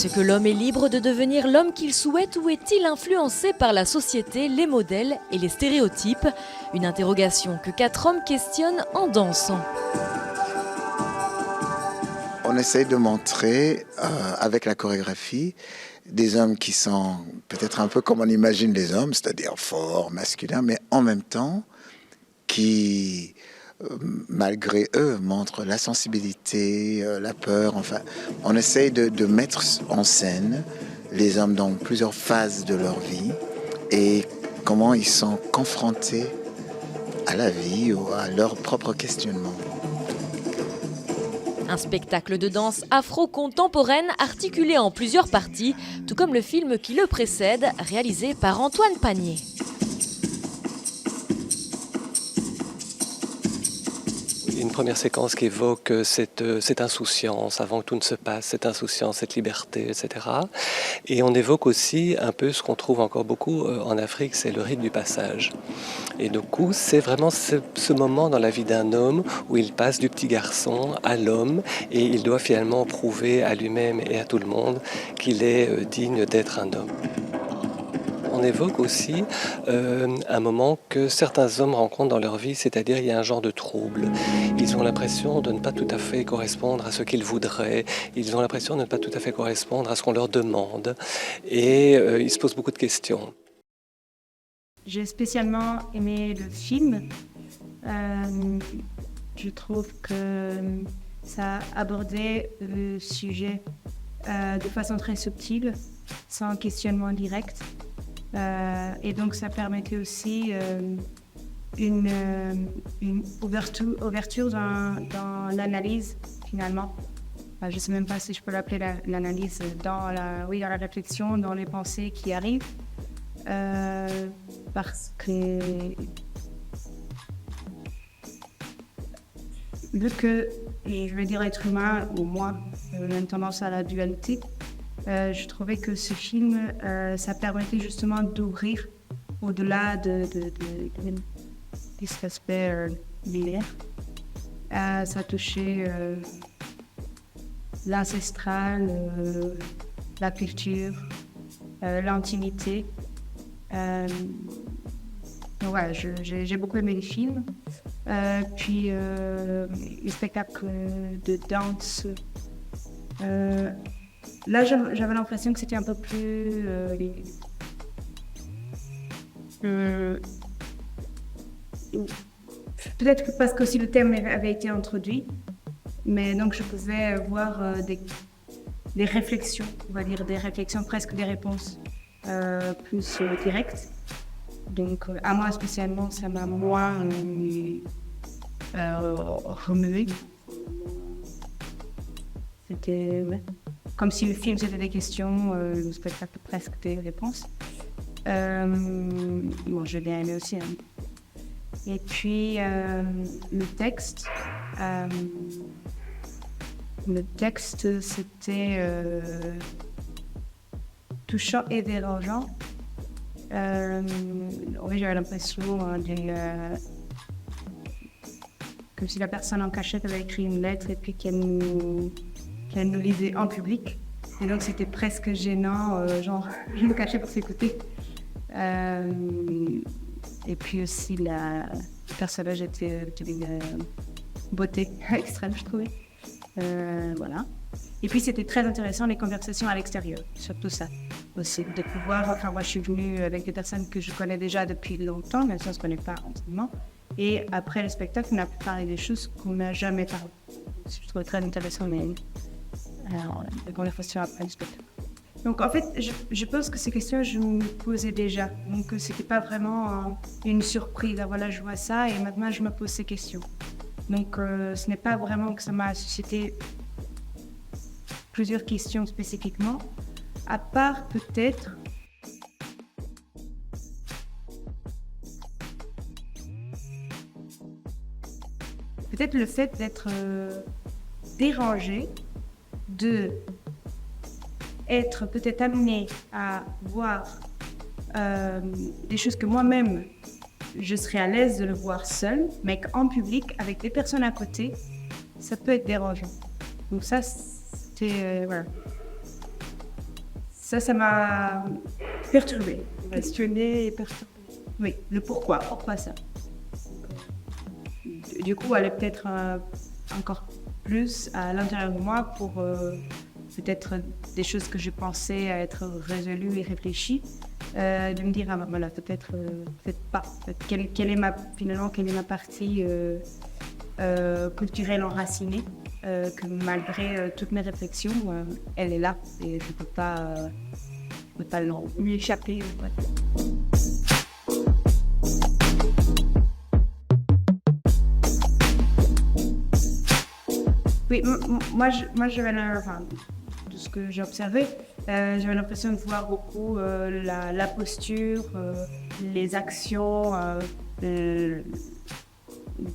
Est-ce que l'homme est libre de devenir l'homme qu'il souhaite ou est-il influencé par la société, les modèles et les stéréotypes? Une interrogation que 4 hommes questionnent en dansant. On essaye de montrer, avec la chorégraphie, des hommes qui sont peut-être un peu comme on imagine les hommes, c'est-à-dire forts, masculins, mais en même temps qui, malgré eux, montrent la sensibilité, la peur. Enfin, on essaye de mettre en scène les hommes dans plusieurs phases de leur vie et comment ils sont confrontés à la vie ou à leur propre questionnement. Un spectacle de danse afro-contemporaine articulé en plusieurs parties, tout comme le film qui le précède, réalisé par Antoine Panier. Une première séquence qui évoque cette insouciance avant que tout ne se passe, cette insouciance, cette liberté, etc. Et on évoque aussi un peu ce qu'on trouve encore beaucoup en Afrique, c'est le rite du passage. Et du coup, c'est vraiment ce moment dans la vie d'un homme où il passe du petit garçon à l'homme et il doit finalement prouver à lui-même et à tout le monde qu'il est digne d'être un homme. On évoque aussi un moment que certains hommes rencontrent dans leur vie, c'est-à-dire il y a un genre de trouble. Ils ont l'impression de ne pas tout à fait correspondre à ce qu'ils voudraient, ils ont l'impression de ne pas tout à fait correspondre à ce qu'on leur demande et ils se posent beaucoup de questions. J'ai spécialement aimé le film. Je trouve que ça abordait le sujet de façon très subtile, sans questionnement direct. Et donc ça permettait aussi une ouverture dans l'analyse finalement. Je ne sais même pas si je peux l'appeler l'analyse, dans la réflexion, dans les pensées qui arrivent. Parce que vu que, et je vais dire être humain, ou moi, j'ai une tendance à la dualité, je trouvais que ce film, ça permettait justement d'ouvrir au-delà de cet aspect linéaire. Ça touchait l'ancestral, la culture, l'intimité. Donc voilà, j'ai beaucoup aimé les films. Puis les spectacles de danse. Là, j'avais l'impression que c'était un peu plus... peut-être que parce que aussi le thème avait été introduit, mais donc je pouvais voir des réflexions, on va dire des réflexions, presque des réponses plus directes. Donc à moi spécialement, ça m'a moins remué. C'était comme si le film c'était des questions, le spectacle presque des réponses. Bon, j'ai bien aimé aussi. Hein. Et puis le texte, c'était touchant et dérangeant. Oui, j'avais l'impression comme si la personne en cachette avait écrit une lettre et puis qu'elle nous lisait en public. Et donc c'était presque gênant, genre je me cachais pour s'écouter. Et puis aussi le personnage était d'une beauté extrême, je trouvais. Voilà. Et puis c'était très intéressant les conversations à l'extérieur, surtout ça aussi, de pouvoir, enfin moi je suis venue avec des personnes que je connais déjà depuis longtemps, même si on ne se connaît pas intimement, et après le spectacle on a pu parler des choses qu'on n'a jamais parlé. Je trouvais très intéressant les conversations après le spectacle. Donc en fait, je pense que ces questions, je me posais déjà. Donc c'était pas vraiment une surprise. Ah, voilà, je vois ça et maintenant je me pose ces questions. Donc ce n'est pas vraiment que ça m'a suscité plusieurs questions spécifiquement, à part peut-être le fait d'être dérangé, de être peut-être amené à voir des choses que moi-même je serais à l'aise de le voir seul, mais qu'en public, avec des personnes à côté, ça peut être dérangeant. Donc ça, c'était... voilà. ça m'a perturbée. Questionner et perturber. Oui, le pourquoi ça. Du coup, aller peut-être encore plus à l'intérieur de moi pour peut-être des choses que je pensais à être résolues et réfléchies, de me dire, ah, voilà, peut-être pas. Quelle est ma partie culturelle enracinée, que malgré toutes mes réflexions, elle est là et je ne peux pas lui échapper. Ouais. Oui, moi j'avais de ce que j'ai observé, j'avais l'impression de voir beaucoup la posture, les actions,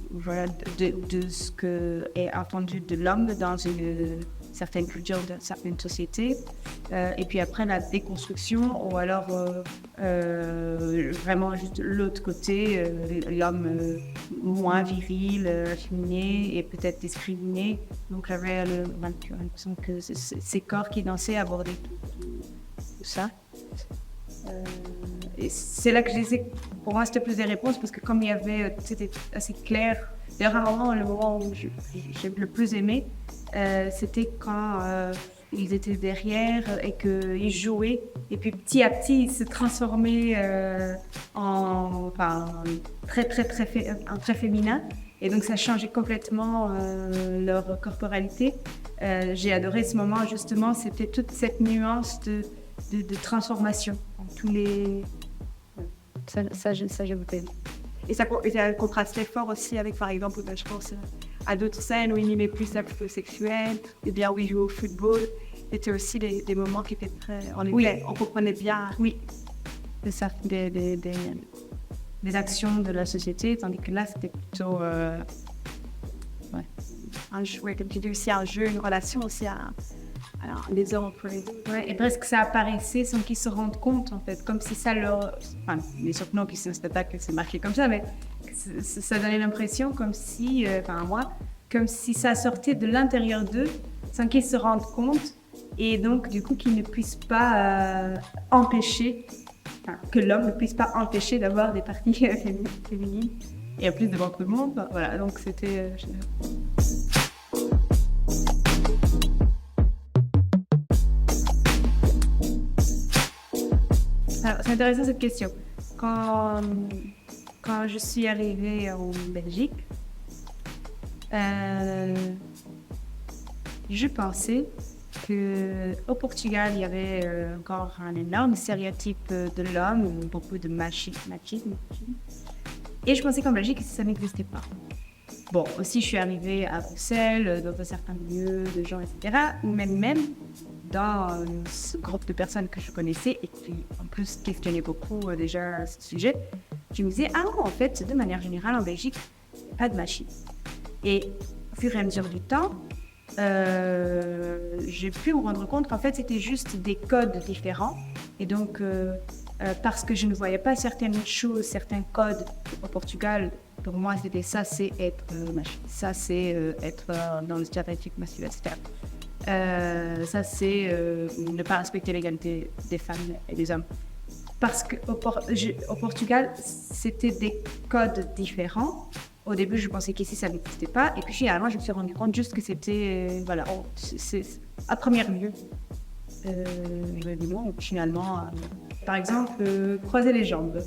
voilà, de ce que est attendu de l'homme dans une certaine culture, dans certaines sociétés. Et puis après la déconstruction, ou alors vraiment juste l'autre côté, l'homme moins viril, affiné et peut-être discriminé. Donc j'avais l'impression que ces corps qui dansaient abordaient tout ça. Et c'est là que je disais, pour moi c'était plus des réponses, parce que comme il y avait, c'était assez clair. D'ailleurs, à un moment, le moment où j'ai le plus aimé, c'était quand ils étaient derrière et qu'ils jouaient, et puis petit à petit ils se transformaient en très féminin, et donc ça changeait complètement leur corporalité. J'ai adoré ce moment, justement, c'était toute cette nuance de transformation en tous les... Ça j'ai beaucoup aimé. Et ça contrastait fort aussi avec, par exemple, je pense à d'autres scènes où il mimait plus la plutôt sexuelle, et bien où il jouait au football. C'était aussi des moments qui étaient très... On comprenait bien. Oui, c'est ça, des actions de la société, tandis que là, c'était plutôt... Un jeu, comme tu dis aussi, un jeu, une relation aussi alors, les hommes pour les autres. Ouais, et presque ça apparaissait sans qu'ils se rendent compte, en fait, comme si ça leur... Enfin, mais surtout non, qu'ils se spectacle, c'est marqué comme ça, mais ça donnait l'impression comme si, comme si ça sortait de l'intérieur d'eux, sans qu'ils se rendent compte, et donc, du coup, qu'ils ne puissent pas empêcher, que l'homme ne puisse pas empêcher d'avoir des parties féminines, et en plus devant tout le monde, voilà, donc c'était... Alors, c'est intéressant cette question. Quand je suis arrivée en Belgique, je pensais qu'au Portugal, il y avait encore un énorme stéréotype de l'homme, beaucoup de machisme. Et je pensais qu'en Belgique, ça n'existait pas. Bon, aussi, je suis arrivée à Bruxelles, dans un certain lieu de gens, etc. Mais même dans ce groupe de personnes que je connaissais et qui, en plus, questionnaient beaucoup déjà ce sujet, je me disais, ah non, en fait, de manière générale, en Belgique, il n'y a pas de machisme. Et au fur et à mesure du temps, j'ai pu me rendre compte qu'en fait, c'était juste des codes différents. Et donc, parce que je ne voyais pas certaines choses, certains codes au Portugal, pour moi, c'était ça, c'est être machin. Ça, c'est être dans le stéréotype masculin, etc. Ça, c'est ne pas respecter l'égalité des femmes et des hommes. Parce qu'au Portugal, c'était des codes différents. Au début, je pensais qu'ici, ça n'existait pas. Et puis, finalement, je me suis rendu compte juste que c'était, c'est à première vue. Finalement, par exemple, croiser les jambes.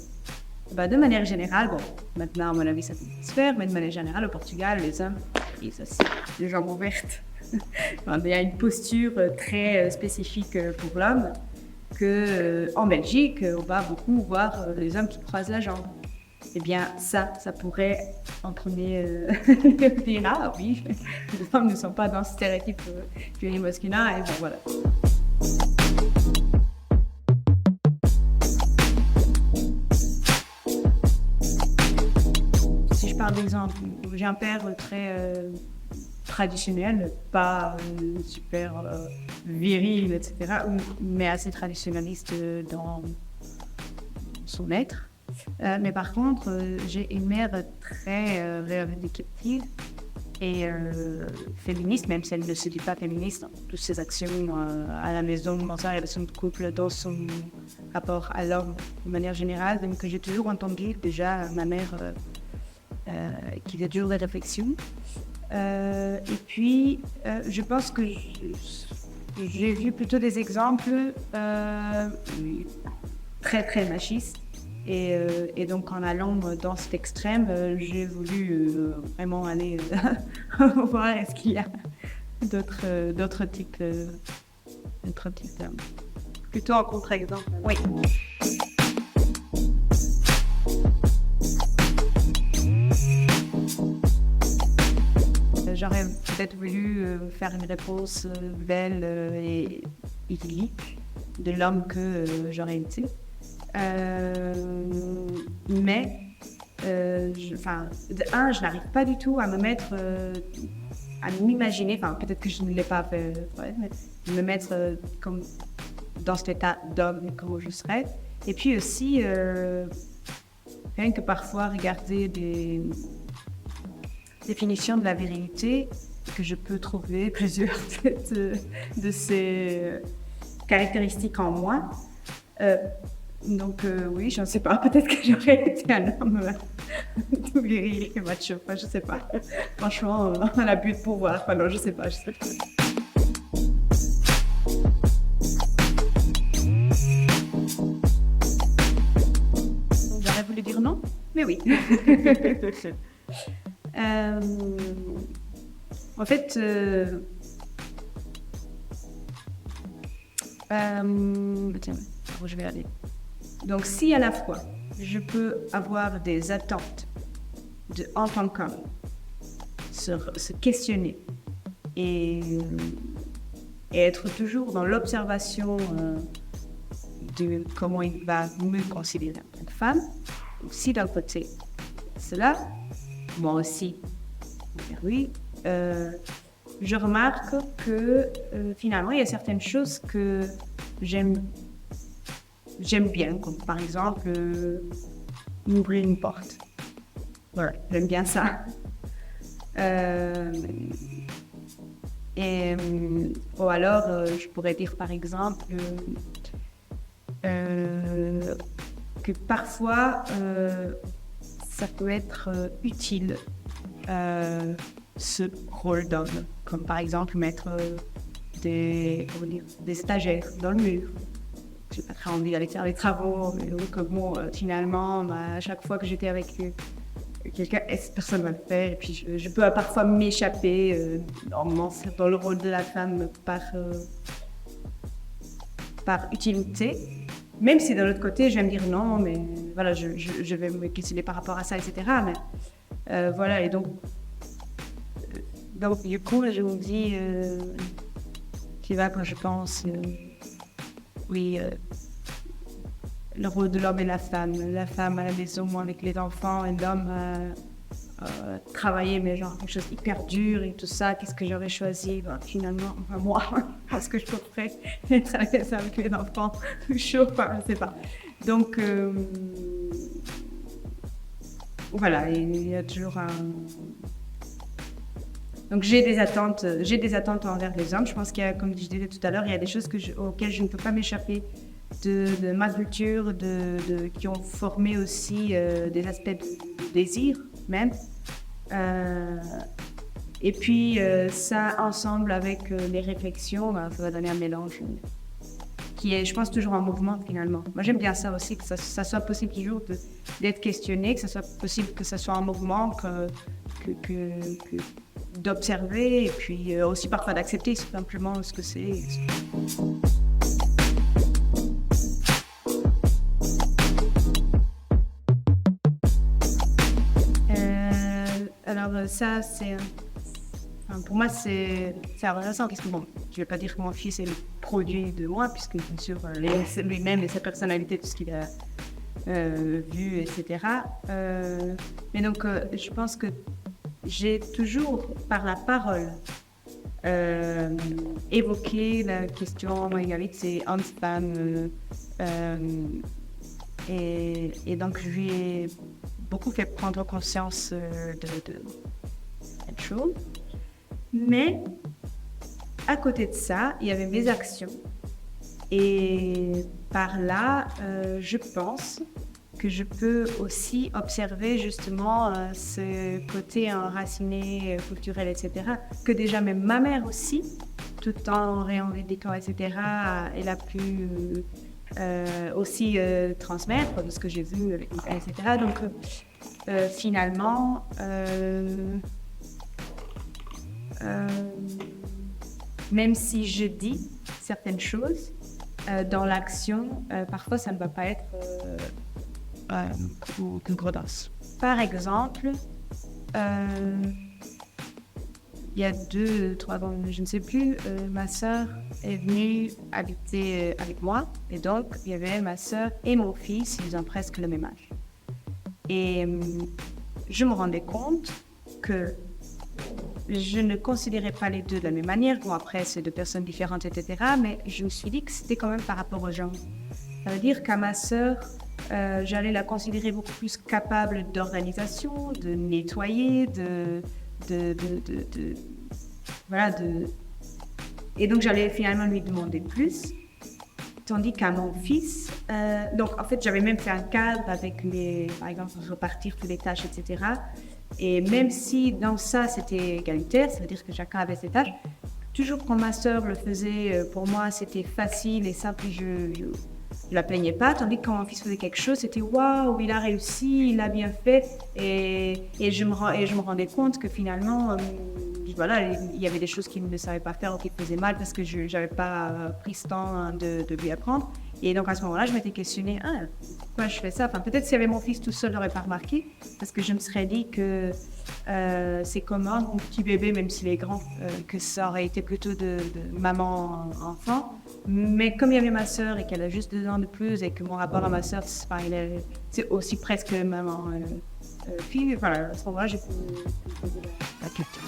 De manière générale, bon, maintenant, à mon avis, ça peut se faire, mais de manière générale, au Portugal, les hommes, ils aussi, les jambes ouvertes. Il y a une posture très spécifique pour l'homme qu'en Belgique, on va beaucoup voir les hommes qui croisent la jambe. Eh bien, ça pourrait entraîner dire, ah oui, les femmes ne sont pas dans ce stéréotype masculin, et bon, voilà. Si je parle d'exemple, j'ai un père très traditionnel, pas super viril, etc., mais assez traditionnaliste dans son être. Mais par contre, j'ai une mère très révélatrice et féministe, même si elle ne se dit pas féministe, dans toutes ses actions à la maison, dans sa relation de couple, dans son rapport à l'homme de manière générale. Donc j'ai toujours entendu déjà ma mère qui faisait toujours des réflexions. Et puis je pense que j'ai vu plutôt des exemples très très machistes. Et donc en allant dans cet extrême, j'ai voulu vraiment aller voir est-ce qu'il y a d'autres types d'hommes. Plutôt en contre-exemple. Oui. J'aurais peut-être voulu faire une réponse belle et idyllique de l'homme que j'aurais été. Mais je n'arrive pas du tout à me mettre, à m'imaginer, peut-être que je ne l'ai pas fait, mais me mettre comme dans cet état d'homme, comment je serais. Et puis aussi, rien que parfois regarder des définitions de la virilité, que je peux trouver plusieurs de ces caractéristiques en moi. Donc oui, je ne sais pas, peut-être que j'aurais été un homme tout viril et macho, je ne sais pas. Franchement, on a but de pouvoir, non, je ne sais pas. J'aurais voulu dire non, mais oui. En fait, tiens, où je vais aller. Donc, si à la fois je peux avoir des attentes en tant qu'homme, se questionner et être toujours dans l'observation de comment il va me considérer en tant que femme, si d'un côté cela, moi aussi, oui, je remarque que finalement il y a certaines choses que j'aime bien, comme par exemple m'ouvrir une porte. Voilà, j'aime bien ça. Ou alors, je pourrais dire par exemple que parfois, ça peut être utile, ce rôle d'homme, comme par exemple mettre des stagiaires dans le mur. J'ai pas très envie d'aller faire les travaux, mais donc bon, finalement, à chaque fois que j'étais avec quelqu'un, personne ne va le faire, et puis je peux parfois m'échapper normalement dans le rôle de la femme par utilité, même si de l'autre côté, je vais me dire non, mais voilà, je vais me questionner par rapport à ça, etc. Mais voilà, et donc du coup, je me dis, tu vois, quand je pense, oui, le rôle de l'homme et la femme à la maison avec les enfants, et l'homme travailler, mais genre quelque chose hyper dur et tout ça, qu'est-ce que j'aurais choisi? Finalement, moi, parce que je préfère être à la maison avec les enfants, chaud, je sais pas. Donc, voilà, il y a toujours un... Donc j'ai des attentes envers les hommes. Je pense qu'il y a, comme je disais tout à l'heure, il y a des choses auxquelles je ne peux pas m'échapper de ma culture, qui ont formé aussi des aspects de désir même. Et puis ça, ensemble avec les réflexions, ça va donner un mélange qui est, je pense, toujours en mouvement finalement. Moi j'aime bien ça aussi, que ça soit possible toujours d'être questionné, que ça soit possible que ça soit en mouvement, d'observer et puis aussi parfois d'accepter simplement ce que c'est. Alors ça, pour moi, c'est intéressant parce que bon, je ne vais pas dire que mon fils est le produit de moi, puisque bien sûr, lui-même et sa personnalité, tout ce qu'il a vu, etc. Mais donc, je pense que j'ai toujours, par la parole, évoqué la question égalité homme-femme. Et donc, je lui ai beaucoup fait prendre conscience choses. Mais à côté de ça, il y avait mes actions. Et par là, je pense que je peux aussi observer justement ce côté enraciné, culturel, etc. Que déjà même ma mère aussi, tout en revendiquant, etc., elle a pu aussi transmettre de ce que j'ai vu, etc. Donc finalement, même si je dis certaines choses, dans l'action, parfois ça ne va pas être concordance. Par exemple, il y a 2-3 ans, je ne sais plus, ma sœur est venue habiter avec moi. Et donc, il y avait ma sœur et mon fils, ils ont presque le même âge. Et je me rendais compte que je ne considérais pas les deux de la même manière. Bon, après, c'est deux personnes différentes, etc. Mais je me suis dit que c'était quand même par rapport aux gens. Ça veut dire qu'à ma sœur, j'allais la considérer beaucoup plus capable d'organisation, de nettoyer, voilà, et donc j'allais finalement lui demander plus. Tandis qu'à mon fils, donc en fait, j'avais même fait un cadre avec par exemple, repartir toutes les tâches, etc. Et même si dans ça, c'était égalitaire, ça veut dire que chacun avait ses tâches, toujours quand ma sœur le faisait, pour moi, c'était facile et simple et je la plaignais pas. Tandis que quand mon fils faisait quelque chose, c'était waouh, il a réussi, il a bien fait. Et je me rendais compte que finalement, voilà, il y avait des choses qu'il ne savait pas faire ou qu'il faisait mal parce que je n'avais pas pris ce temps de lui apprendre. Et donc à ce moment-là, je m'étais questionnée, pourquoi je fais ça? Enfin, peut-être si j'avais mon fils tout seul, je n'aurais pas remarqué, parce que je me serais dit que c'est comme un petit bébé, même s'il est grand, que ça aurait été plutôt de maman-enfant. Mais comme il y avait ma sœur et qu'elle a juste 2 ans de plus et que mon rapport à ma sœur, c'est aussi presque maman-fille, voilà, à ce moment-là, j'ai posé la question.